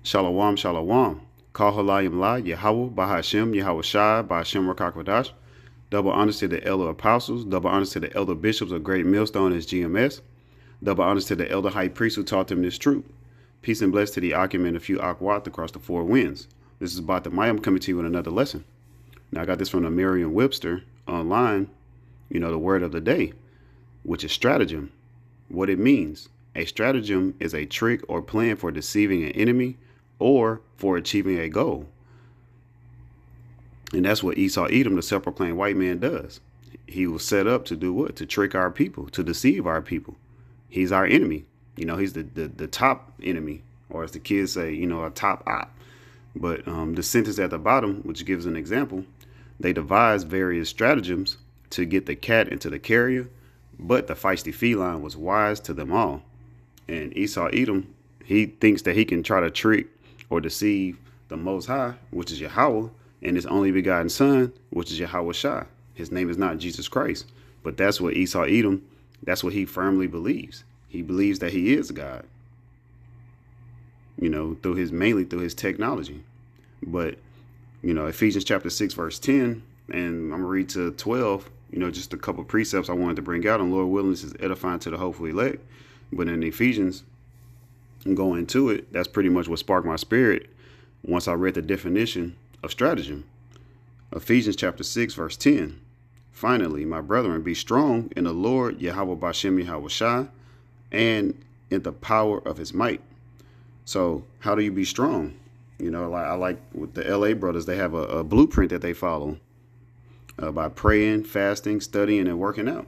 Shalom, shalom. Kal halayim la, Yahweh, Bahashem, Yahweh Shai, Bahashem Rakakwadash. Double honors to the elder apostles, double honors to the elder bishops of Great Millstone as GMS, double honors to the elder high priest who taught them this truth. Peace and bless to the Akim and a few Akwat across the four winds. This is about the Mayim coming to you with another lesson. Now I got this from the Merriam-Webster online, the word of the day, which is stratagem. What it means. A stratagem is a trick or plan for deceiving an enemy or for achieving a goal. And that's what Esau Edom, the self-proclaimed white man, does. He was set up to do what? To trick our people, to deceive our people. He's our enemy. He's the top enemy, or as the kids say, a top op. But the sentence at the bottom, which gives an example, they devised various stratagems to get the cat into the carrier, but the feisty feline was wise to them all. And Esau Edom, he thinks that he can try to trick or deceive the Most High, which is Yahweh, and his only begotten Son, which is Yahweh Shai. His name is not Jesus Christ, but that's what Esau Edom, that's what he firmly believes. He believes that he is God, mainly through his technology. But, Ephesians chapter 6, verse 10, and I'm going to read to 12, just a couple precepts I wanted to bring out, and Lord willing, this is edifying to the hopeful elect. But in Ephesians, going into it, that's pretty much what sparked my spirit once I read the definition of stratagem. Ephesians chapter 6, verse 10. Finally, my brethren, be strong in the Lord, Yahweh Bashem Yahweh Shai, and in the power of his might. So how do you be strong? I like with the LA brothers, they have a blueprint that they follow by praying, fasting, studying, and working out.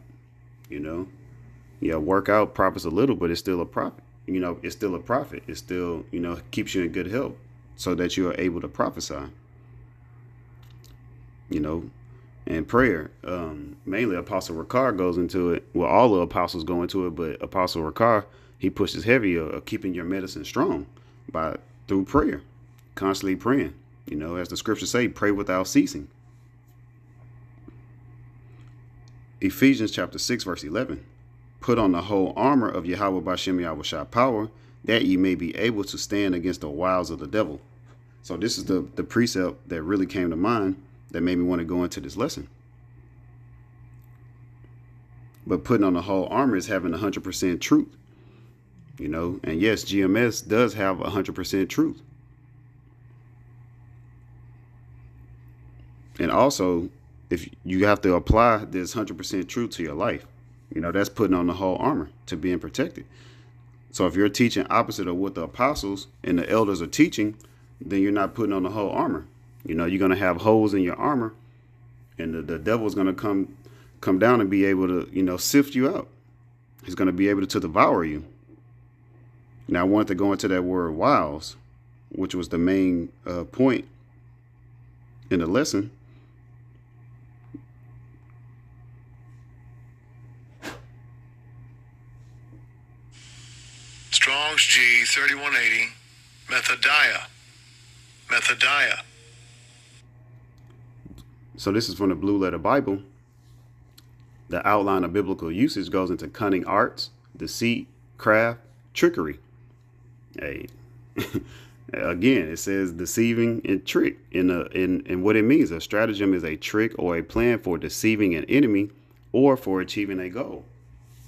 Work out profits a little, but it's still a profit. It's still a profit. It still, keeps you in good health so that you are able to prophesy. And prayer. Mainly Apostle Ricard goes into it. Well, all the apostles go into it, but Apostle Ricard, he pushes heavy of keeping your medicine strong through prayer, constantly praying. As the scriptures say, pray without ceasing. Ephesians chapter 6, verse 11. Put on the whole armor of Yahweh Bashem Yahweh Shai power, that ye may be able to stand against the wiles of the devil. So this is the precept that really came to mind that made me want to go into this lesson. But putting on the whole armor is having 100% truth. And yes, GMS does have 100% truth. And also, if you have to apply this 100% truth to your life, that's putting on the whole armor to being protected. So if you're teaching opposite of what the apostles and the elders are teaching, then you're not putting on the whole armor. You're going to have holes in your armor, and the devil's going to come down and be able to, sift you out. He's going to be able to devour you. Now, I wanted to go into that word wiles, which was the main point in the lesson. Strong's G 3180, Methodiah. So this is from the Blue Letter Bible. The outline of biblical usage goes into cunning arts, deceit, craft, trickery. Hey, again, it says deceiving and trick. In what it means, a stratagem is a trick or a plan for deceiving an enemy or for achieving a goal,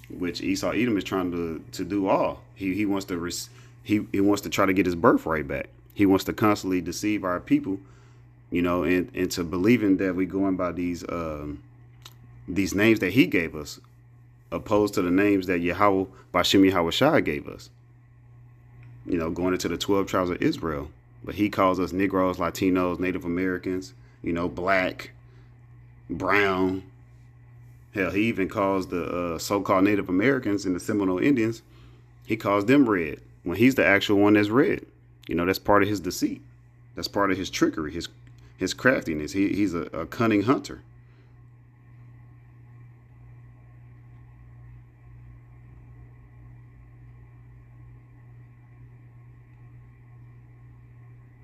which Esau Edom is trying to do all. He wants to he wants to try to get his birthright back. He wants to constantly deceive our people, into believing that we're going by these names that he gave us, opposed to the names that Yahweh Bashem Yahweh Shai gave us. Going into the 12 tribes of Israel. But he calls us Negroes, Latinos, Native Americans, black, brown. Hell, he even calls the so-called Native Americans and the Seminole Indians, he calls them red when he's the actual one that's red. That's part of his deceit. That's part of his trickery, his craftiness. He's a cunning hunter.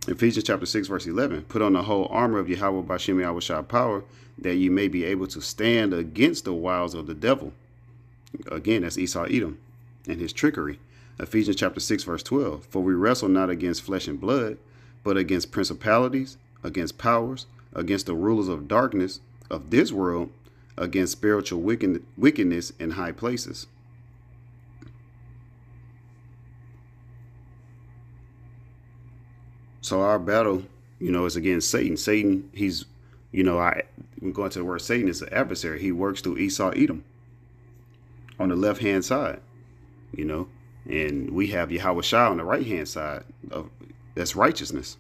Ephesians chapter 6, verse 11. Put on the whole armor of Yahweh Bashem Yahweh Shai power, that you may be able to stand against the wiles of the devil. Again, that's Esau Edom and his trickery. Ephesians chapter 6, verse 12. For we wrestle not against flesh and blood, but against principalities, against powers, against the rulers of darkness of this world, against spiritual wickedness in high places. So our battle, is against Satan. Satan, he's, we're going to the word Satan is an adversary. He works through Esau, Edom on the left-hand side, and we have Yahweh Shai on the right-hand side that's righteousness.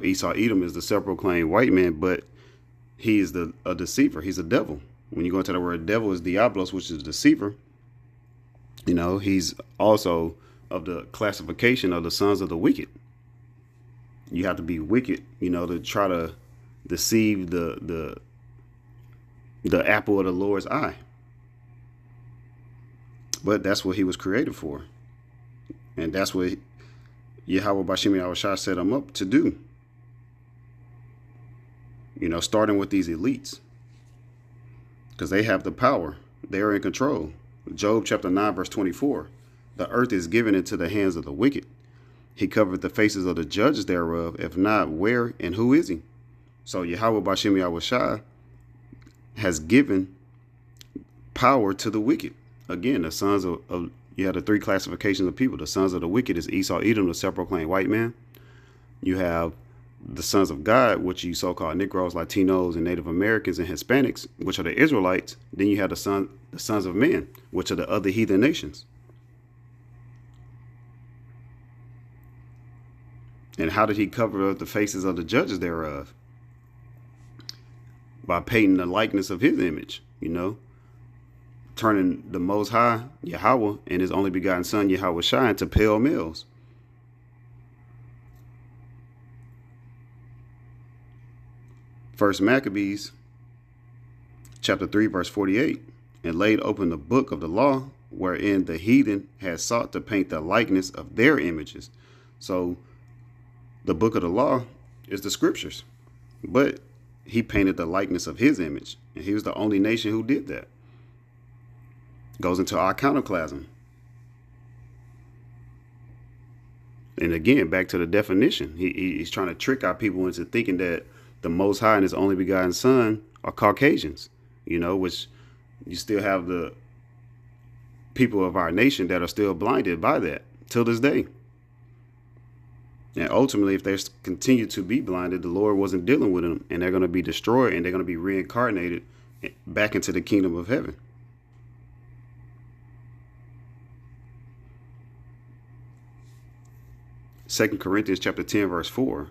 Esau, Edom is the self-proclaimed white man, but he is a deceiver. He's a devil. When you go into the word devil is diablos, which is deceiver. He's also of the classification of the sons of the wicked. You have to be wicked, to try to deceive the apple of the Lord's eye. But that's what he was created for. And that's what Yahweh Bashem Yahweh Shai set him up to do. Starting with these elites. Because they have the power. They're in control. Job chapter 9, verse 24. The earth is given into the hands of the wicked. He covered the faces of the judges thereof. If not, where and who is he? So Yahweh Bashem Yahweh Shai has given power to the wicked. Again, the sons of you have the three classifications of people. The sons of the wicked is Esau, Edom, the self-proclaimed white man. You have the sons of God, which you so-called Negroes, Latinos, and Native Americans and Hispanics, which are the Israelites. Then you have the sons of men, which are the other heathen nations. And how did he cover up the faces of the judges thereof? By painting the likeness of his image, turning the Most High, Yahweh, and his only begotten son, Yahweh Shai, into pale males. First Maccabees, chapter 3, verse 48, and laid open the book of the law, wherein the heathen had sought to paint the likeness of their images. So the book of the law is the scriptures, but he painted the likeness of his image, and he was the only nation who did that. Goes into iconoclasm. And again, back to the definition. He's trying to trick our people into thinking that the Most High and his only begotten son are Caucasians, which you still have the people of our nation that are still blinded by that till this day. And ultimately, if they continue to be blinded, the Lord wasn't dealing with them, and they're going to be destroyed, and they're going to be reincarnated back into the kingdom of heaven. Second Corinthians chapter 10, verse 4.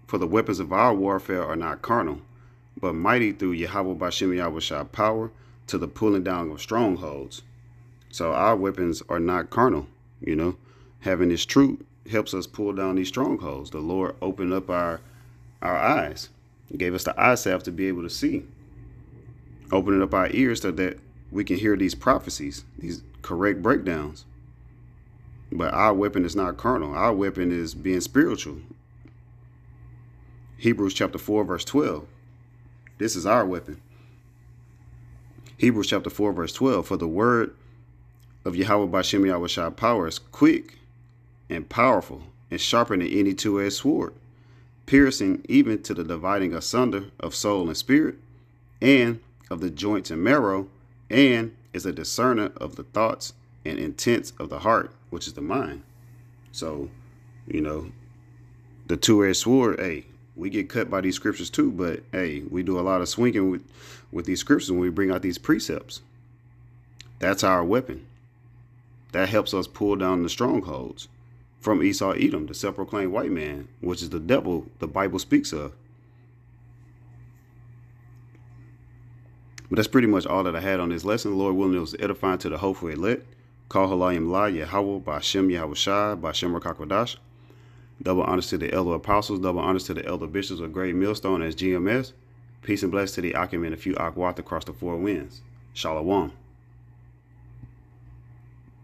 For the weapons of our warfare are not carnal, but mighty through Yahweh Bashem Yahweh Shai power to the pulling down of strongholds. So our weapons are not carnal, Having this truth helps us pull down these strongholds. The Lord opened up our eyes, gave us the eye salve to be able to see, opening up our ears so that we can hear these prophecies, these correct breakdowns. But our weapon is not carnal. Our weapon is being spiritual. Hebrews chapter 4, verse 12. This is our weapon. Hebrews chapter 4, verse 12. For the word of Yahweh Bashem Yahweh Shai power is quick and powerful, and sharper than any two-edged sword, piercing even to the dividing asunder of soul and spirit, and of the joints and marrow, and is a discerner of the thoughts and intents of the heart, which is the mind. So, the two-edged sword, hey, we get cut by these scriptures too, but hey, we do a lot of swinging with these scriptures when we bring out these precepts. That's our weapon. That helps us pull down the strongholds from Esau, Edom, the self-proclaimed white man, which is the devil the Bible speaks of. But that's pretty much all that I had on this lesson. Lord willing, it was edifying to the hopeful elect. Call Halayim La, Yahweh, Bashem Yahweh Shai, Bashem Rakakwadash. Double honors to the elder apostles, double honors to the elder bishops of Great Millstone as GMS. Peace and blessings to the Akim and a few Akwat across the four winds. Shalom.